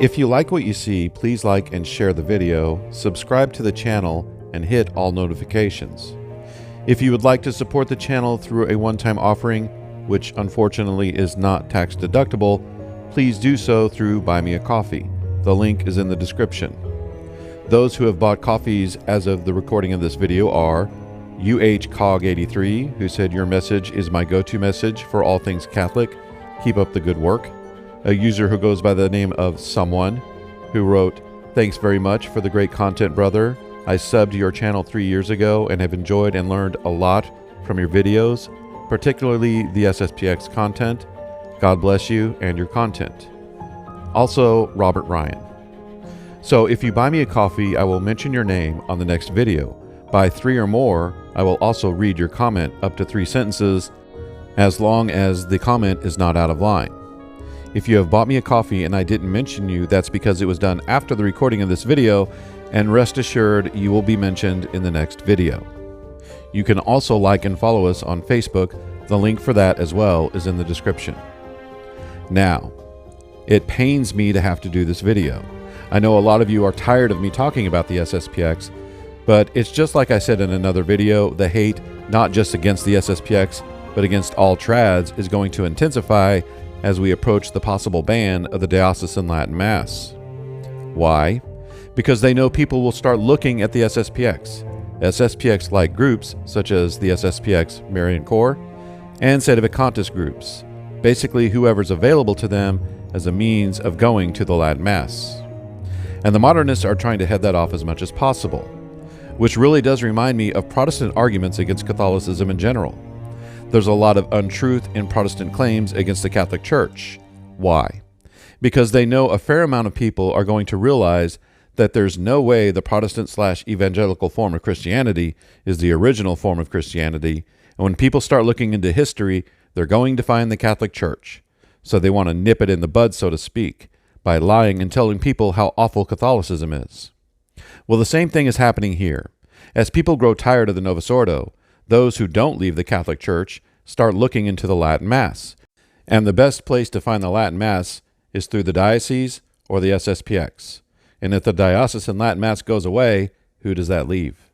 If you like what you see, please like and share the video, subscribe to the channel, and hit all notifications. If you would like to support the channel through a one-time offering, which unfortunately is not tax deductible, please do so through Buy Me a Coffee. The link is in the description. Those who have bought coffees as of the recording of this video are UHCOG83, who said, "Your message is my go-to message for all things Catholic. Keep up the good work." A user who goes by the name of Someone, who wrote, "Thanks very much for the great content, brother. I subbed to your channel 3 years ago and have enjoyed and learned a lot from your videos, particularly the SSPX content. God bless you and your content." Also, Robert Ryan. "So if you buy me a coffee, I will mention your name on the next video. Buy 3 or more, I will also read your comment up to 3 sentences, as long as the comment is not out of line. If you have bought me a coffee and I didn't mention you, that's because it was done after the recording of this video, and rest assured you will be mentioned in the next video. You can also like and follow us on Facebook. The link for that as well is in the description." Now, it pains me to have to do this video. I know a lot of you are tired of me talking about the SSPX, but it's just like I said in another video, the hate, not just against the SSPX, but against all trads, is going to intensify as we approach the possible ban of the Diocesan Latin Mass. Why? Because they know people will start looking at the SSPX, SSPX-like groups such as the SSPX Marian Corps and Sedevacantists groups, basically whoever's available to them as a means of going to the Latin Mass. And the modernists are trying to head that off as much as possible, which really does remind me of Protestant arguments against Catholicism in general. There's a lot of untruth in Protestant claims against the Catholic Church. Why? Because they know a fair amount of people are going to realize that there's no way the Protestant/evangelical form of Christianity is the original form of Christianity, and when people start looking into history, they're going to find the Catholic Church. So they want to nip it in the bud, so to speak, by lying and telling people how awful Catholicism is. Well, the same thing is happening here. As people grow tired of the Novus Ordo, those who don't leave the Catholic Church start looking into the Latin Mass. And the best place to find the Latin Mass is through the diocese or the SSPX. And if the Diocesan Latin Mass goes away, who does that leave?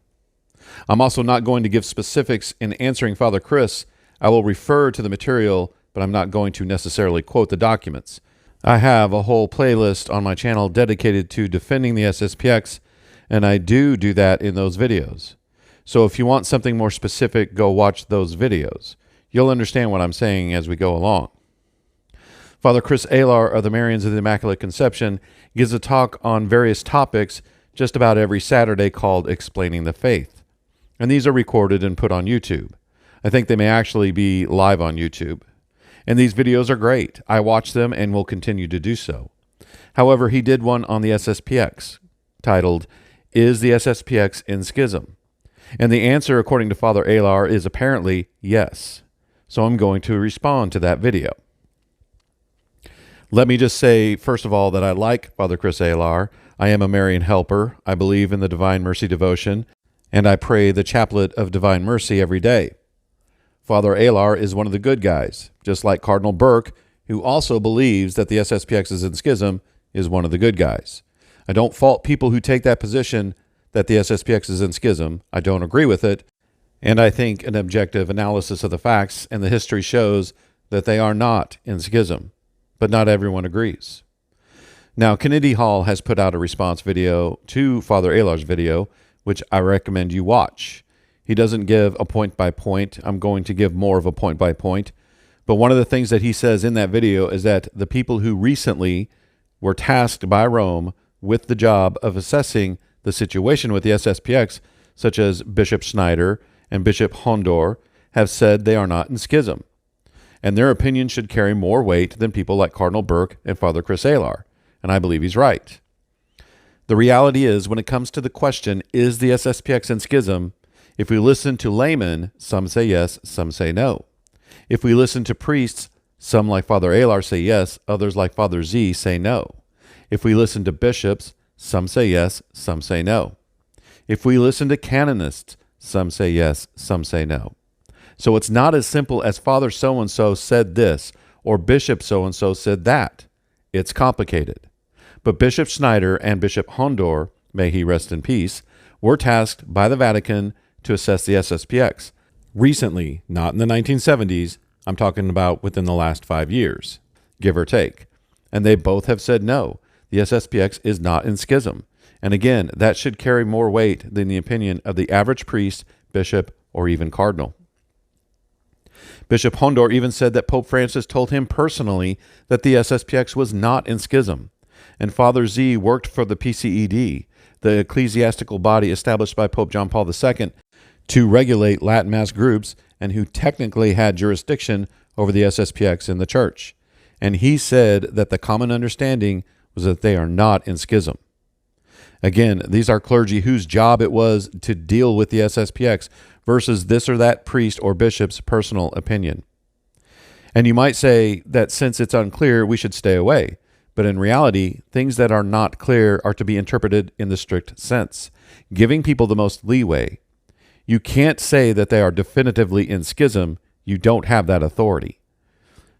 I'm also not going to give specifics in answering Father Chris. I will refer to the material, but I'm not going to necessarily quote the documents. I have a whole playlist on my channel dedicated to defending the SSPX, and I do that in those videos. So if you want something more specific, go watch those videos. You'll understand what I'm saying as we go along. Father Chris Alar of the Marians of the Immaculate Conception gives a talk on various topics just about every Saturday called Explaining the Faith. And these are recorded and put on YouTube. I think they may actually be live on YouTube. And these videos are great. I watch them and will continue to do so. However, he did one on the SSPX titled, "Is the SSPX in Schism?" And the answer, according to Father Alar, is apparently yes. So I'm going to respond to that video. Let me just say, first of all, that I like Father Chris Alar. I am a Marian helper. I believe in the Divine Mercy devotion, and I pray the Chaplet of Divine Mercy every day. Father Alar is one of the good guys, just like Cardinal Burke, who also believes that the SSPX is in schism, is one of the good guys. I don't fault people who take that position that the SSPX is in schism. I don't agree with it, and I think an objective analysis of the facts and the history shows that they are not in schism, but not everyone agrees. Now, Kennedy Hall has put out a response video to Father Alar's video, which I recommend you watch. He doesn't give a point-by-point. I'm going to give more of a point-by-point. But one of the things that he says in that video is that the people who recently were tasked by Rome with the job of assessing the situation with the SSPX, such as Bishop Schneider and Bishop Hondor, have said they are not in schism, and their opinion should carry more weight than people like Cardinal Burke and Father Chris Alar, and I believe he's right. The reality is, when it comes to the question, is the SSPX in schism, if we listen to laymen, some say yes, some say no. If we listen to priests, some like Father Alar say yes, others like Father Z say no. If we listen to bishops, some say yes, some say no. If we listen to canonists, some say yes, some say no. So it's not as simple as Father so-and-so said this, or Bishop so-and-so said that. It's complicated. But Bishop Schneider and Bishop Hondor, may he rest in peace, were tasked by the Vatican to assess the SSPX. Recently, not in the 1970s, I'm talking about within the last 5 years, give or take. And they both have said no, the SSPX is not in schism. And again, that should carry more weight than the opinion of the average priest, bishop, or even cardinal. Bishop Hondor even said that Pope Francis told him personally that the SSPX was not in schism. And Father Z worked for the PCED, the ecclesiastical body established by Pope John Paul II to regulate Latin Mass groups and who technically had jurisdiction over the SSPX in the church. And he said that the common understanding was that they are not in schism. Again, these are clergy whose job it was to deal with the SSPX versus this or that priest or bishop's personal opinion. And you might say that since it's unclear, we should stay away. But in reality, things that are not clear are to be interpreted in the strict sense, giving people the most leeway. You can't say that they are definitively in schism. You don't have that authority.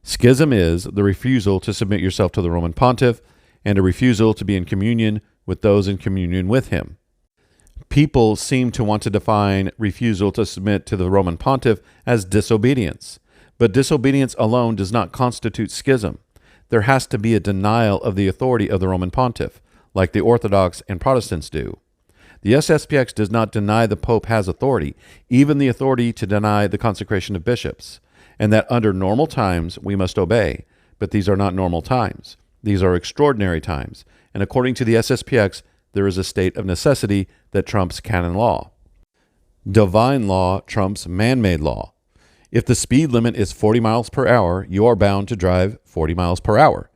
Schism is the refusal to submit yourself to the Roman pontiff and a refusal to be in communion with those in communion with him. People seem to want to define refusal to submit to the Roman pontiff as disobedience, but disobedience alone does not constitute schism. There has to be a denial of the authority of the Roman pontiff, like the Orthodox and Protestants do. The SSPX does not deny the Pope has authority, even the authority to deny the consecration of bishops, and that under normal times we must obey, but these are not normal times. These are extraordinary times, and according to the SSPX, there is a state of necessity that trumps canon law. Divine law trumps man-made law. If the speed limit is 40 miles per hour, you are bound to drive 40 miles per hour,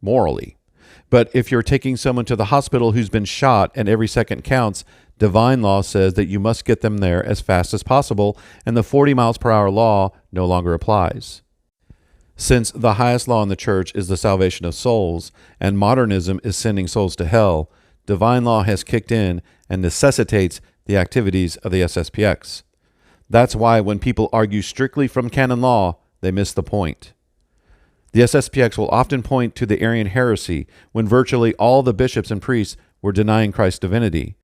morally. But if you're taking someone to the hospital who's been shot and every second counts, divine law says that you must get them there as fast as possible, and the 40 miles per hour law no longer applies. Since the highest law in the church is the salvation of souls, and modernism is sending souls to hell, divine law has kicked in and necessitates the activities of the SSPX. That's why when people argue strictly from canon law, they miss the point. The SSPX will often point to the Arian heresy when virtually all the bishops and priests were denying Christ's divinity,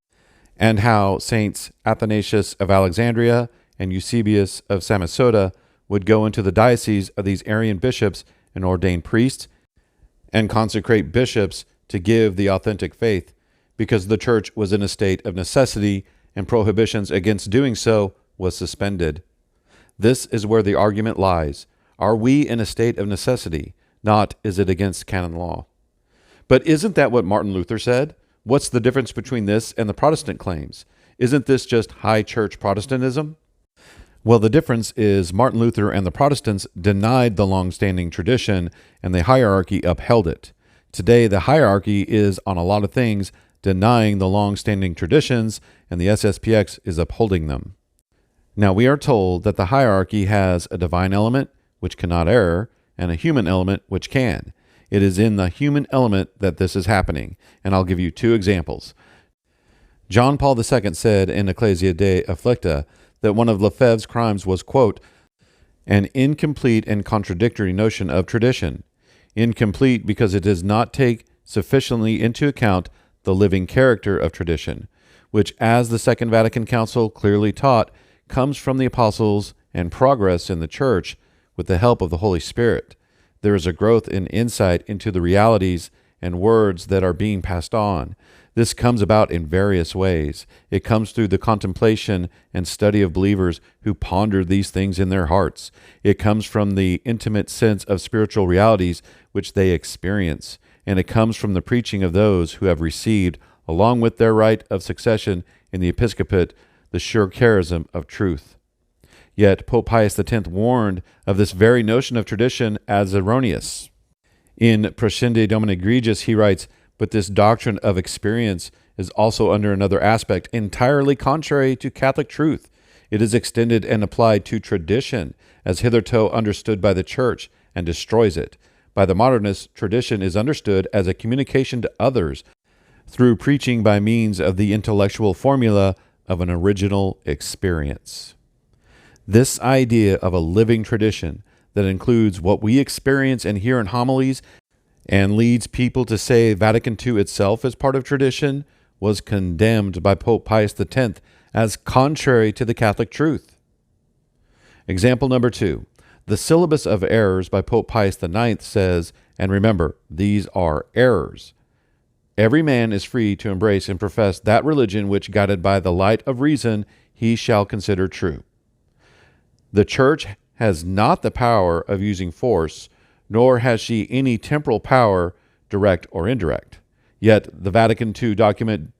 and how Saints Athanasius of Alexandria and Eusebius of Samosata would go into the diocese of these Arian bishops and ordain priests and consecrate bishops to give the authentic faith, because the church was in a state of necessity and prohibitions against doing so was suspended. This is where the argument lies. Are we in a state of necessity? Not, is it against canon law? But isn't that what Martin Luther said? What's the difference between this and the Protestant claims? Isn't this just high church Protestantism? Well, the difference is Martin Luther and the Protestants denied the long-standing tradition, and the hierarchy upheld it. Today, the hierarchy is, on a lot of things, denying the long-standing traditions, and the SSPX is upholding them. Now, we are told that the hierarchy has a divine element, which cannot err, and a human element, which can. It is in the human element that this is happening, and I'll give you 2 examples. John Paul II said in Ecclesia de Afflicta that one of Lefebvre's crimes was, quote, an incomplete and contradictory notion of tradition. Incomplete because it does not take sufficiently into account the living character of tradition, which, as the Second Vatican Council clearly taught, comes from the apostles and progress in the church with the help of the Holy Spirit. There is a growth in insight into the realities and words that are being passed on. This comes about in various ways. It comes through the contemplation and study of believers who ponder these things in their hearts. It comes from the intimate sense of spiritual realities which they experience. And it comes from the preaching of those who have received, along with their right of succession in the episcopate, the sure charism of truth. Yet Pope Pius X warned of this very notion of tradition as erroneous. In Prescendi Domini Egregius, he writes, but this doctrine of experience is also under another aspect entirely contrary to Catholic truth. It is extended and applied to tradition, as hitherto understood by the Church, and destroys it. By the modernists, tradition is understood as a communication to others through preaching by means of the intellectual formula of an original experience. This idea of a living tradition that includes what we experience and hear in homilies and leads people to say Vatican II itself as part of tradition, was condemned by Pope Pius X as contrary to the Catholic truth. Example number 2. The Syllabus of Errors by Pope Pius IX says, and remember, these are errors, every man is free to embrace and profess that religion which, guided by the light of reason, he shall consider true. The Church has not the power of using force, nor has she any temporal power, direct or indirect. Yet the Vatican II document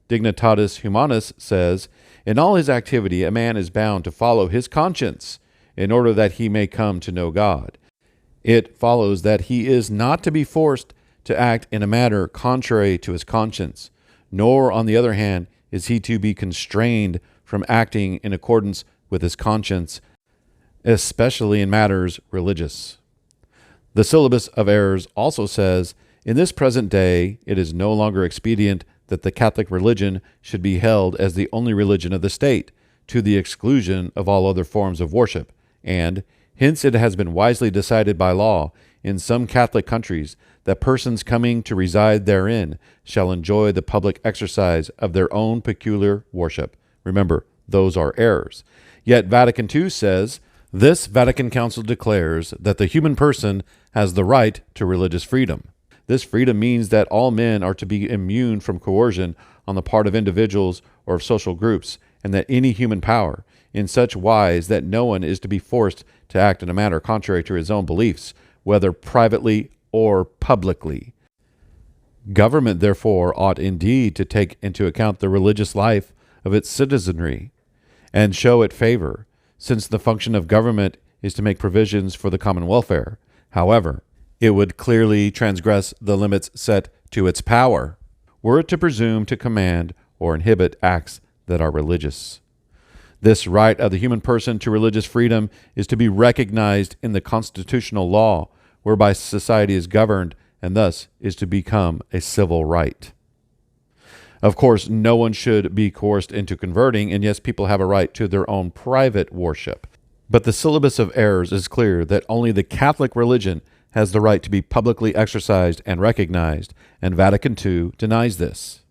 Dignitatis Humanis says, in all his activity a man is bound to follow his conscience in order that he may come to know God. It follows that he is not to be forced to act in a manner contrary to his conscience, nor, on the other hand, is he to be constrained from acting in accordance with his conscience, especially in matters religious. The Syllabus of Errors also says, in this present day, it is no longer expedient that the Catholic religion should be held as the only religion of the state, to the exclusion of all other forms of worship, and hence it has been wisely decided by law in some Catholic countries that persons coming to reside therein shall enjoy the public exercise of their own peculiar worship. Remember, those are errors. Yet Vatican II says, this Vatican Council declares that the human person has the right to religious freedom. This freedom means that all men are to be immune from coercion on the part of individuals or of social groups, and that any human power, in such wise that no one is to be forced to act in a manner contrary to his own beliefs, whether privately or publicly. Government, therefore, ought indeed to take into account the religious life of its citizenry and show it favor, since the function of government is to make provisions for the common welfare. However, it would clearly transgress the limits set to its power were it to presume to command or inhibit acts that are religious. This right of the human person to religious freedom is to be recognized in the constitutional law whereby society is governed, and thus is to become a civil right. Of course, no one should be coerced into converting, and yes, people have a right to their own private worship. But the Syllabus of Errors is clear that only the Catholic religion has the right to be publicly exercised and recognized, and Vatican II denies this.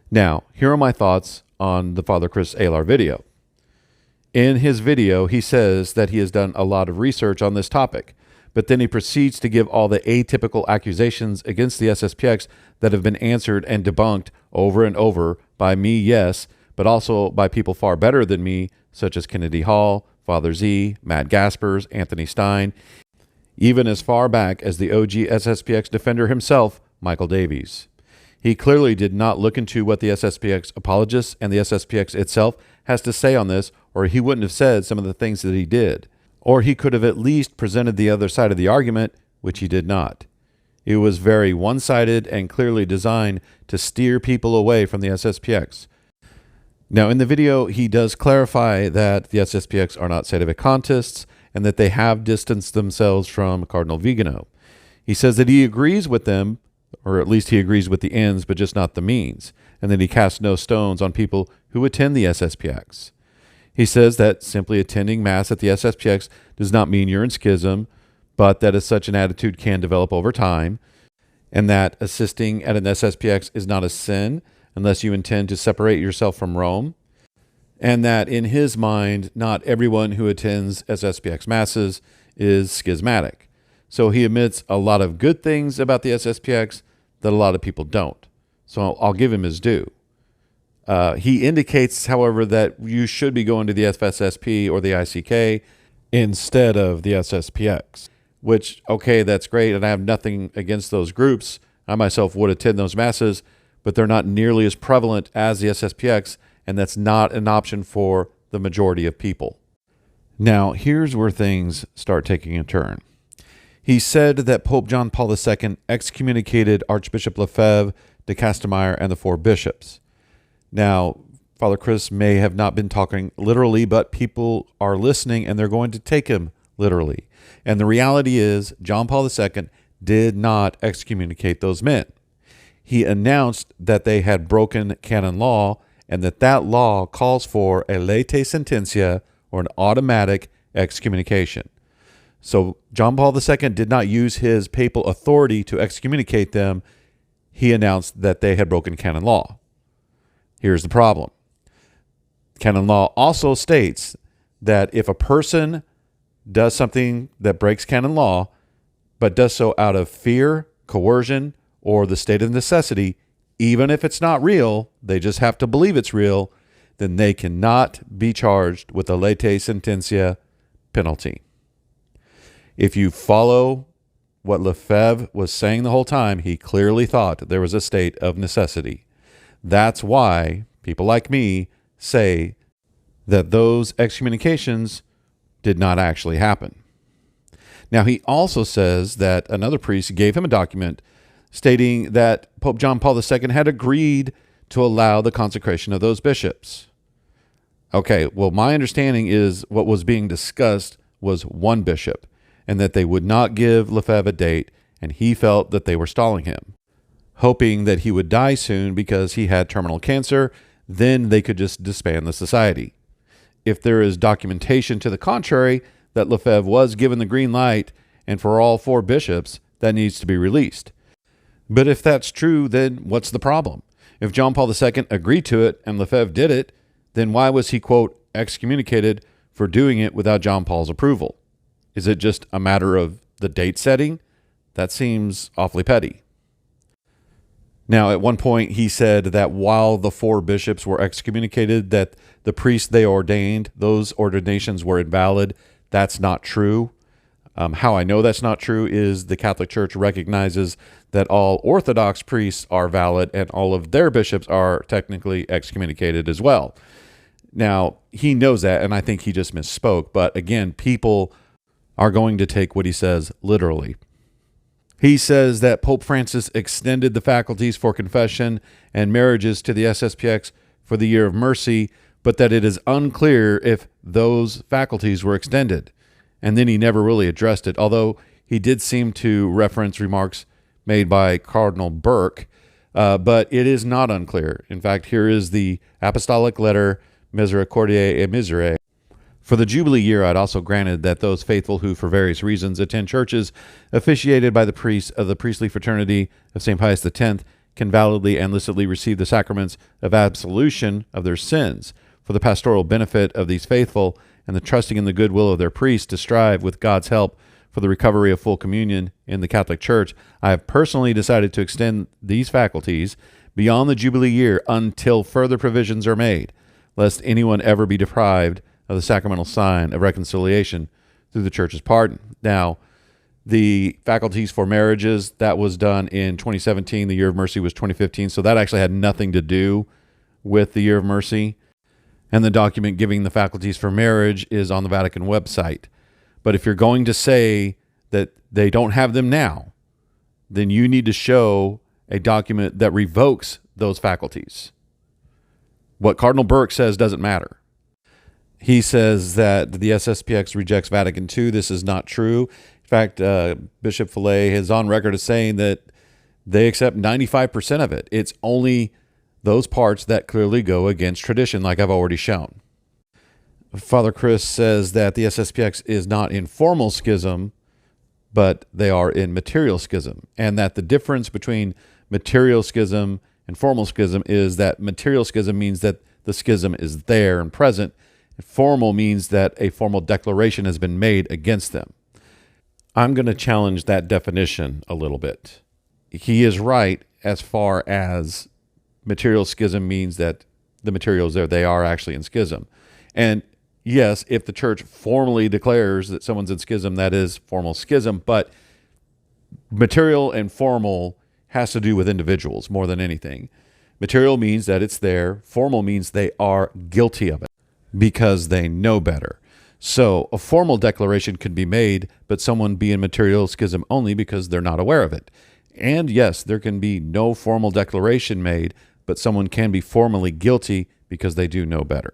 Now, here are my thoughts on the Father Chris Alar video. In his video, he says that he has done a lot of research on this topic, but then he proceeds to give all the atypical accusations against the SSPX that have been answered and debunked over and over by me, yes, but also by people far better than me, such as Kennedy Hall, Father Z, Matt Gaspers, Anthony Stein, even as far back as the OG SSPX defender himself, Michael Davies. He clearly did not look into what the SSPX apologists and the SSPX itself has to say on this, or he wouldn't have said some of the things that he did. Or he could have at least presented the other side of the argument, which he did not. It was very one-sided and clearly designed to steer people away from the SSPX. Now, in the video, he does clarify that the SSPX are not sedevacantists and that they have distanced themselves from Cardinal Vigano. He says that he agrees with them, or at least he agrees with the ends, but just not the means, and that he casts no stones on people who attend the SSPX. He says that simply attending Mass at the SSPX does not mean you're in schism, but that as such an attitude can develop over time, and that assisting at an SSPX is not a sin unless you intend to separate yourself from Rome, and that in his mind, not everyone who attends SSPX Masses is schismatic. So he admits a lot of good things about the SSPX that a lot of people don't. So I'll give him his due. He indicates, however, that you should be going to the FSSP or the ICK instead of the SSPX, which, okay, that's great, and I have nothing against those groups. I myself would attend those masses, but they're not nearly as prevalent as the SSPX, and that's not an option for the majority of people. Now, here's where things start taking a turn. He said that Pope John Paul II excommunicated Archbishop Lefebvre, de Castamere, and the 4 bishops. Now, Father Chris may have not been talking literally, but people are listening and they're going to take him literally. And the reality is, John Paul II did not excommunicate those men. He announced that they had broken canon law and that law calls for a lete sententia, or an automatic excommunication. So John Paul II did not use his papal authority to excommunicate them. He announced that they had broken canon law. Here's the problem. Canon law also states that if a person does something that breaks canon law, but does so out of fear, coercion, or the state of necessity, even if it's not real, they just have to believe it's real, then they cannot be charged with a latae sententia penalty. If you follow what Lefebvre was saying the whole time, he clearly thought there was a state of necessity. That's why people like me say that those excommunications did not actually happen. Now, he also says that another priest gave him a document stating that Pope John Paul II had agreed to allow the consecration of those bishops. Okay, well, my understanding is what was being discussed was one bishop, and that they would not give Lefebvre a date, and he felt that they were stalling him, hoping that he would die soon because he had terminal cancer. Then they could just disband the society. If there is documentation to the contrary, that Lefebvre was given the green light, and for all 4 bishops, that needs to be released. But if that's true, then what's the problem? If John Paul II agreed to it and Lefebvre did it, then why was he, quote, excommunicated for doing it without John Paul's approval? Is it just a matter of the date setting? That seems awfully petty. Now, at one point, he said that while the 4 bishops were excommunicated, that the priests they ordained, those ordinations were invalid. That's not true. How I know that's not true is the Catholic Church recognizes that all Orthodox priests are valid and all of their bishops are technically excommunicated as well. Now, he knows that, and I think he just misspoke. But again, people are going to take what he says literally. He says that Pope Francis extended the faculties for confession and marriages to the SSPX for the Year of Mercy, but that it is unclear if those faculties were extended. And then he never really addressed it, although he did seem to reference remarks made by Cardinal Burke, but it is not unclear. In fact, here is the apostolic letter Misericordiae et Miserae. For the Jubilee year, I'd also granted that those faithful who, for various reasons, attend churches officiated by the priests of the priestly fraternity of St. Pius X can validly and licitly receive the sacraments of absolution of their sins for the pastoral benefit of these faithful and the trusting in the goodwill of their priests to strive with God's help for the recovery of full communion in the Catholic Church. I have personally decided to extend these faculties beyond the Jubilee year until further provisions are made, lest anyone ever be deprived of the sacramental sign of reconciliation through the Church's pardon. Now, the faculties for marriages, that was done in 2017. The Year of Mercy was 2015, so that actually had nothing to do with the Year of Mercy. And the document giving the faculties for marriage is on the Vatican website. But if you're going to say that they don't have them now, then you need to show a document that revokes those faculties. What Cardinal Burke says doesn't matter. He says that the SSPX rejects Vatican II. This is not true. In fact, Bishop Fillet is on record as saying that they accept 95% of it. It's only those parts that clearly go against tradition, like I've already shown. Father Chris says that the SSPX is not in formal schism, but they are in material schism, and that the difference between material schism and formal schism is that material schism means that the schism is there and present, and formal means that a formal declaration has been made against them. I'm going to challenge that definition a little bit. He is right as far as material schism means that the materials there, they are actually in schism. And yes, if the church formally declares that someone's in schism, that is formal schism, but material and formal has to do with individuals more than anything. Material means that it's there. Formal means they are guilty of it because they know better. So a formal declaration could be made, but someone be in material schism only because they're not aware of it. And yes, there can be no formal declaration made, but someone can be formally guilty because they do know better.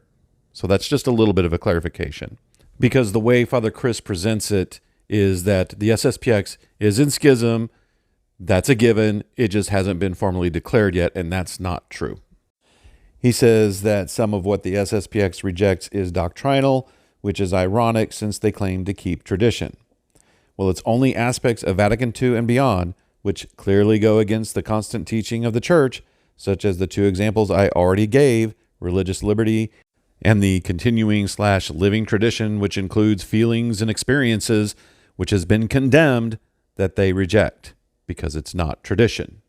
So that's just a little bit of a clarification. Because the way Father Chris presents it is that the SSPX is in schism. That's a given. It just hasn't been formally declared yet, and that's not true. He says that some of what the SSPX rejects is doctrinal, which is ironic since they claim to keep tradition. Well, it's only aspects of Vatican II and beyond which clearly go against the constant teaching of the Church, such as the two examples I already gave, religious liberty and the continuing/living tradition, which includes feelings and experiences, which has been condemned, that they reject because it's not tradition.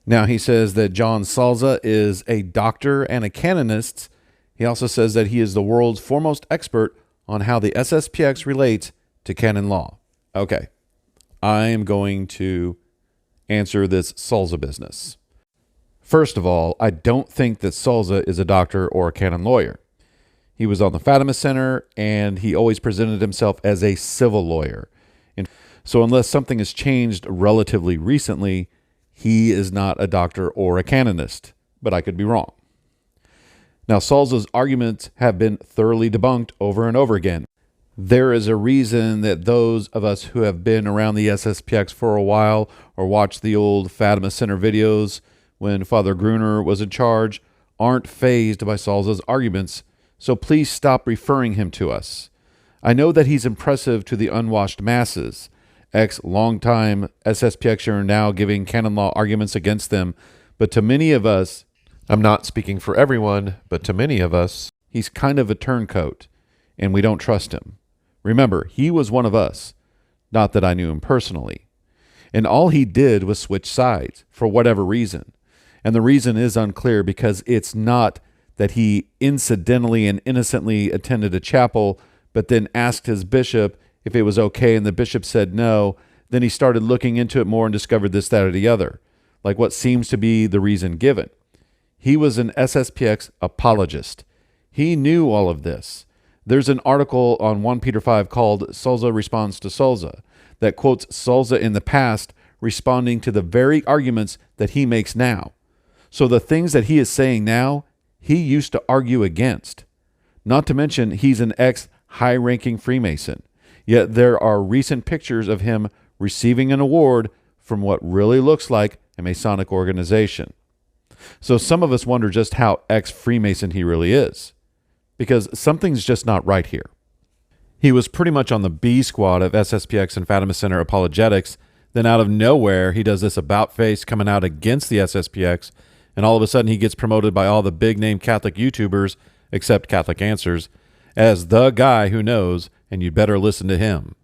Now, he says that John Salza is a doctor and a canonist. He also says that he is the world's foremost expert on how the SSPX relates to canon law. Okay, I am going to answer this Salza business. First of all, I don't think that Salza is a doctor or a canon lawyer. He was on the Fatima Center, and he always presented himself as a civil lawyer. And so unless something has changed relatively recently, he is not a doctor or a canonist, but I could be wrong. Now, Salza's arguments have been thoroughly debunked over and over again. There is a reason that those of us who have been around the SSPX for a while or watched the old Fatima Center videos when Father Gruner was in charge aren't fazed by Salza's arguments, so please stop referring him to us. I know that he's impressive to the unwashed masses. Longtime SSPX are now giving canon law arguments against them, but to many of us, I'm not speaking for everyone, but to many of us, he's kind of a turncoat, and we don't trust him. Remember, he was one of us, not that I knew him personally. And all he did was switch sides, for whatever reason. And the reason is unclear because it's not that he incidentally and innocently attended a chapel, but then asked his bishop if it was okay, and the bishop said no. Then he started looking into it more and discovered this, that, or the other, like what seems to be the reason given. He was an SSPX apologist. He knew all of this. There's an article on 1 Peter 5 called Salza Responds to Salza that quotes Salza in the past responding to the very arguments that he makes now. So the things that he is saying now, he used to argue against. Not to mention he's an ex-high-ranking Freemason. Yet there are recent pictures of him receiving an award from what really looks like a Masonic organization. So some of us wonder just how ex-Freemason he really is, because something's just not right here. He was pretty much on the B squad of SSPX and Fatima Center apologetics. Then out of nowhere, he does this about-face coming out against the SSPX, and all of a sudden he gets promoted by all the big-name Catholic YouTubers, except Catholic Answers, as the guy who knows, and you'd better listen to him.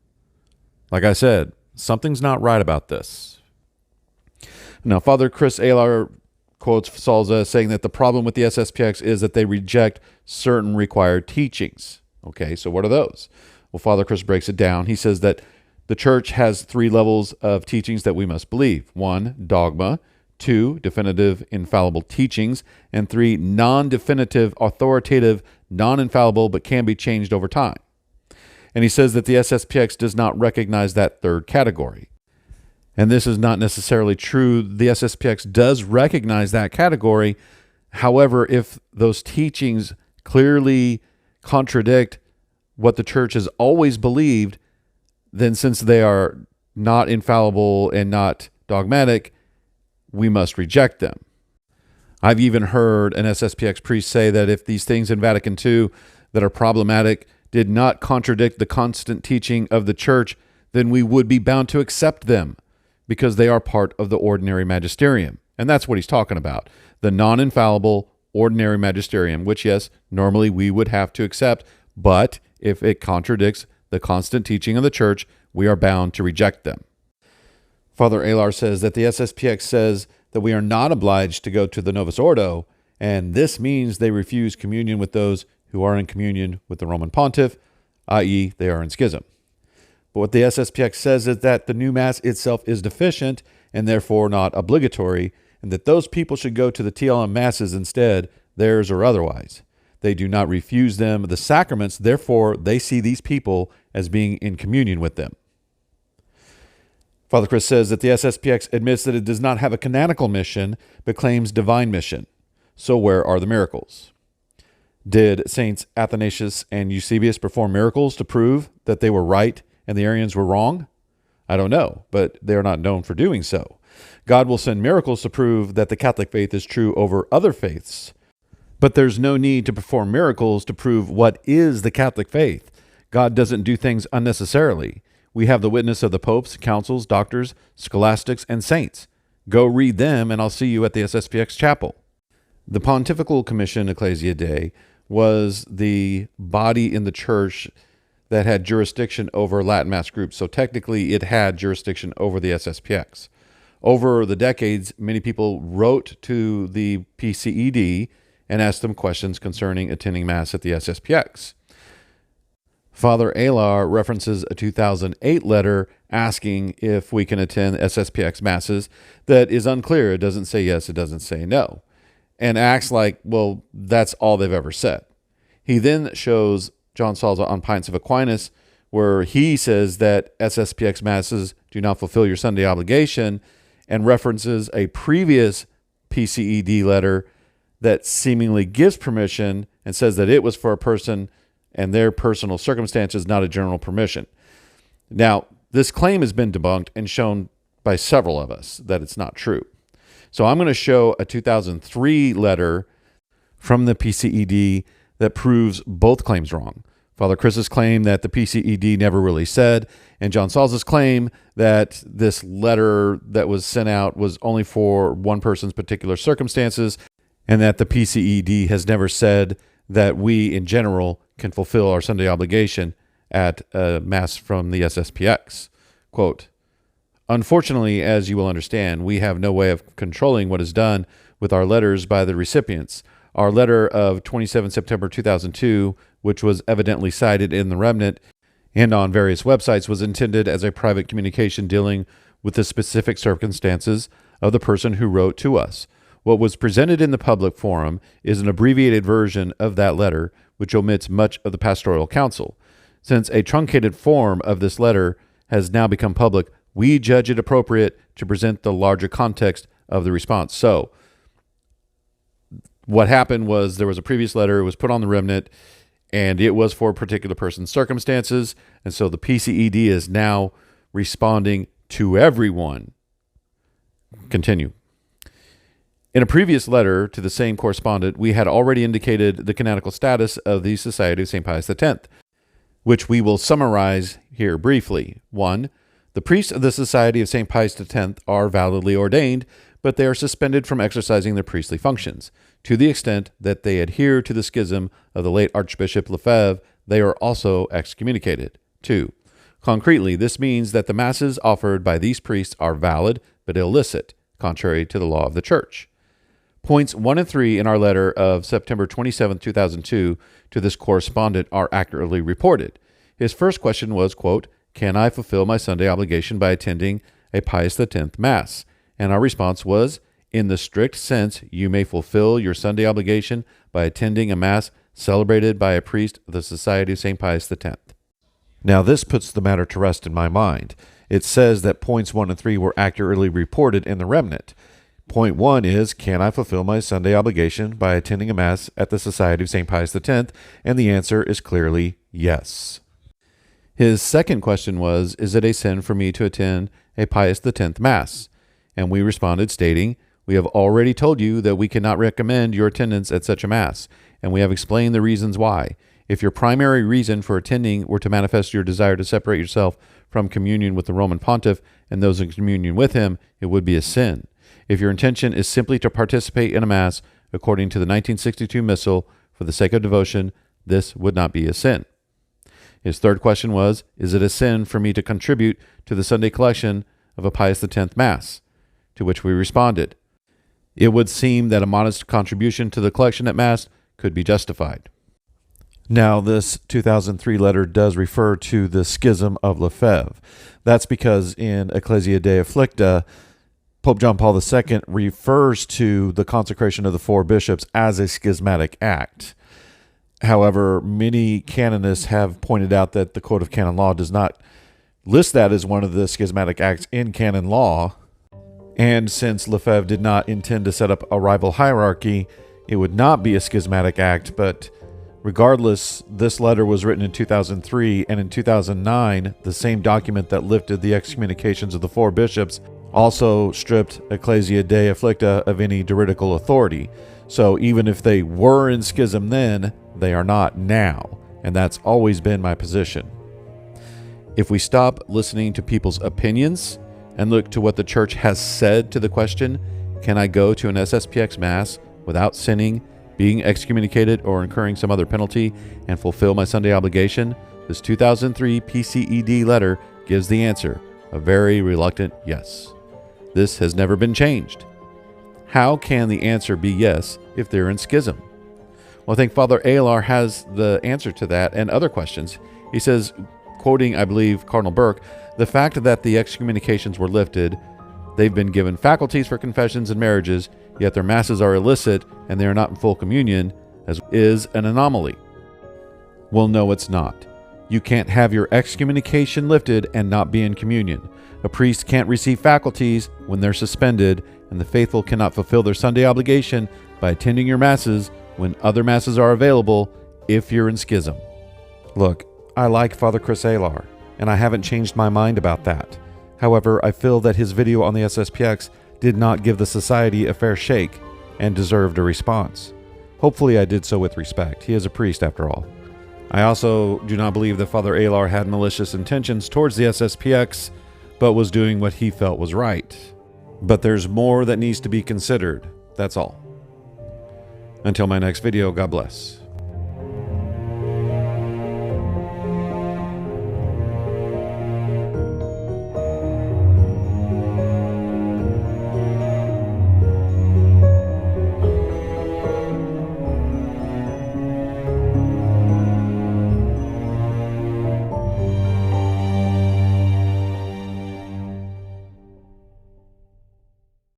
Like I said, something's not right about this. Now, Father Chris Alar quotes Salza saying that the problem with the SSPX is that they reject certain required teachings. Okay, so what are those? Well, Father Chris breaks it down. He says that the church has 3 levels of teachings that we must believe. 1, dogma. 2, definitive, infallible teachings. And 3, non-definitive, authoritative, non-infallible, but can be changed over time. And he says that the SSPX does not recognize that third category. And this is not necessarily true. The SSPX does recognize that category. However, if those teachings clearly contradict what the church has always believed, then since they are not infallible and not dogmatic, we must reject them. I've even heard an SSPX priest say that if these things in Vatican II that are problematic did not contradict the constant teaching of the church, then we would be bound to accept them because they are part of the ordinary magisterium. And that's what he's talking about, the non-infallible ordinary magisterium, which, yes, normally we would have to accept, but if it contradicts the constant teaching of the church, we are bound to reject them. Father Alar says that the SSPX says that we are not obliged to go to the Novus Ordo, and this means they refuse communion with those who are in communion with the Roman Pontiff, i.e., they are in schism. But what the SSPX says is that the new Mass itself is deficient and therefore not obligatory, and that those people should go to the TLM Masses instead, theirs or otherwise. They do not refuse them the sacraments, therefore they see these people as being in communion with them. Father Chris says that the SSPX admits that it does not have a canonical mission, but claims divine mission. So where are the miracles? Did Saints Athanasius and Eusebius perform miracles to prove that they were right and the Arians were wrong? I don't know, but they are not known for doing so. God will send miracles to prove that the Catholic faith is true over other faiths. But there's no need to perform miracles to prove what is the Catholic faith. God doesn't do things unnecessarily. We have the witness of the popes, councils, doctors, scholastics, and saints. Go read them, and I'll see you at the SSPX chapel. The Pontifical Commission Ecclesia Dei was the body in the church that had jurisdiction over Latin Mass groups. So technically, it had jurisdiction over the SSPX. Over the decades, many people wrote to the PCED and asked them questions concerning attending Mass at the SSPX. Father Alar references a 2008 letter asking if we can attend SSPX Masses that is unclear. It doesn't say yes, it doesn't say no, and acts like, well, that's all they've ever said. He then shows John Salza on Pints of Aquinas, where he says that SSPX Masses do not fulfill your Sunday obligation, and references a previous PCED letter that seemingly gives permission and says that it was for a person and their personal circumstances, not a general permission. Now, this claim has been debunked and shown by several of us that it's not true. So I'm going to show a 2003 letter from the PCED that proves both claims wrong. Father Chris's claim that the PCED never really said, and John Salza's claim that this letter that was sent out was only for one person's particular circumstances, and that the PCED has never said that we, in general, can fulfill our Sunday obligation at a Mass from the SSPX. Quote, unfortunately, as you will understand, we have no way of controlling what is done with our letters by the recipients. Our letter of 27 September 2002, which was evidently cited in the Remnant and on various websites, was intended as a private communication dealing with the specific circumstances of the person who wrote to us. What was presented in the public forum is an abbreviated version of that letter, which omits much of the pastoral counsel. Since a truncated form of this letter has now become public, we judge it appropriate to present the larger context of the response. So, what happened was there was a previous letter, it was put on the Remnant, and it was for a particular person's circumstances, and so the PCED is now responding to everyone. Continue. In a previous letter to the same correspondent, we had already indicated the canonical status of the Society of St. Pius X, which we will summarize here briefly. 1. The priests of the Society of St. Pius X are validly ordained, but they are suspended from exercising their priestly functions. To the extent that they adhere to the schism of the late Archbishop Lefebvre, they are also excommunicated. 2. Concretely, this means that the Masses offered by these priests are valid but illicit, contrary to the law of the Church. Points 1 and 3 in our letter of September 27, 2002 to this correspondent are accurately reported. His first question was, quote, can I fulfill my Sunday obligation by attending a Pius X Mass? And our response was, in the strict sense, you may fulfill your Sunday obligation by attending a Mass celebrated by a priest of the Society of St. Pius X. Now, this puts the matter to rest in my mind. It says that points 1 and 3 were accurately reported in the Remnant. Point 1 is, can I fulfill my Sunday obligation by attending a Mass at the Society of St. Pius X? And the answer is clearly yes. His second question was, is it a sin for me to attend a Pius X Mass? And we responded stating, we have already told you that we cannot recommend your attendance at such a Mass, and we have explained the reasons why. If your primary reason for attending were to manifest your desire to separate yourself from communion with the Roman Pontiff and those in communion with him, it would be a sin. If your intention is simply to participate in a Mass according to the 1962 Missal for the sake of devotion, this would not be a sin. His third question was, is it a sin for me to contribute to the Sunday collection of a Pius X Mass? To which we responded, it would seem that a modest contribution to the collection at Mass could be justified. Now, this 2003 letter does refer to the schism of Lefebvre. That's because in Ecclesia Dei Afflicta, Pope John Paul II refers to the consecration of the four bishops as a schismatic act. However, many canonists have pointed out that the Code of Canon Law does not list that as one of the schismatic acts in canon law. And since Lefebvre did not intend to set up a rival hierarchy, it would not be a schismatic act. But regardless, this letter was written in 2003, and in 2009, the same document that lifted the excommunications of the four bishops also stripped Ecclesia Dei Afflicta of any juridical authority. So even if they were in schism then, they are not now, and that's always been my position. If we stop listening to people's opinions and look to what the church has said to the question, can I go to an SSPX Mass without sinning, being excommunicated, or incurring some other penalty and fulfill my Sunday obligation? This 2003 PCED letter gives the answer, a very reluctant yes. This has never been changed. How can the answer be yes if they're in schism? Well, I think Father Alar has the answer to that and other questions. He says, quoting, I believe, Cardinal Burke, the fact that the excommunications were lifted, they've been given faculties for confessions and marriages, yet their masses are illicit and they are not in full communion, as is an anomaly. Well, no, it's not. You can't have your excommunication lifted and not be in communion. A priest can't receive faculties when they're suspended, and the faithful cannot fulfill their Sunday obligation by attending your masses when other masses are available if you're in schism. Look, I like Father Chris Alar, and I haven't changed my mind about that. However, I feel that his video on the SSPX did not give the society a fair shake and deserved a response. Hopefully I did so with respect. He is a priest after all. I also do not believe that Father Alar had malicious intentions towards the SSPX, but was doing what he felt was right. But there's more that needs to be considered. That's all. Until my next video, God bless.